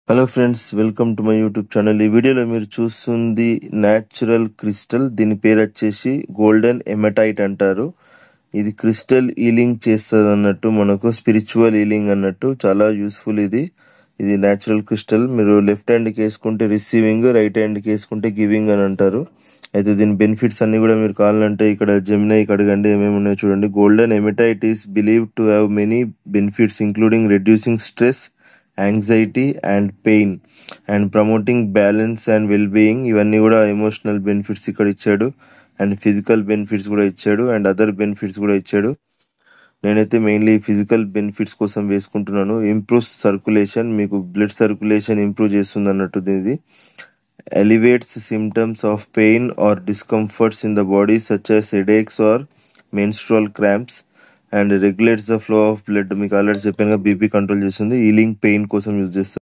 Hello friends, welcome to my YouTube channel. ఈ వీడియోలో మీరు చూస్తుంది న్యాచురల్ క్రిస్టల్. దీని పేరు వచ్చేసి గోల్డెన్ ఎమటైట్ అంటారు. ఇది క్రిస్టల్ హీలింగ్ చేస్తుంది అన్నట్టు, మనకు స్పిరిచువల్ హీలింగ్ అన్నట్టు. చాలా యూస్ఫుల్ ఇది న్యాచురల్ క్రిస్టల్. మీరు లెఫ్ట్ హ్యాండ్కి వేసుకుంటే రిసీవింగ్, రైట్ హ్యాండ్కి వేసుకుంటే గివింగ్ అని అంటారు. అయితే దీని బెనిఫిట్స్ అన్ని కూడా మీరు కావాలంటే ఇక్కడ జెమినైకి అడగండి, ఏమేమి ఉన్నాయో చూడండి. Golden hematite is believed to have many benefits including reducing stress, anxiety and pain and promoting balance and wellbeing. ఇవన్నీ కూడా ఎమోషనల్ బెనిఫిట్స్ ఇక్కడ ఇచ్చాడు, అండ్ ఫిజికల్ బెనిఫిట్స్ కూడా ఇచ్చాడు, అండ్ అదర్ బెనిఫిట్స్ కూడా ఇచ్చాడు. నేనైతే మెయిన్లీ ఫిజికల్ బెనిఫిట్స్ కోసం వేసుకుంటున్నాను. ఇంప్రూవ్స్ సర్క్యులేషన్, మీకు బ్లడ్ సర్క్యులేషన్ ఇంప్రూవ్ చేస్తుంది అన్నట్టు. ఇది elevates symptoms of pain or discomforts in the body such as headaches or menstrual cramps and regulates the flow of blood. మీకు ఆల్రెడీ చెప్పాను, బీపీ కంట్రోల్ చేస్తుంది. Healing pain కోసం use చేస్తారు.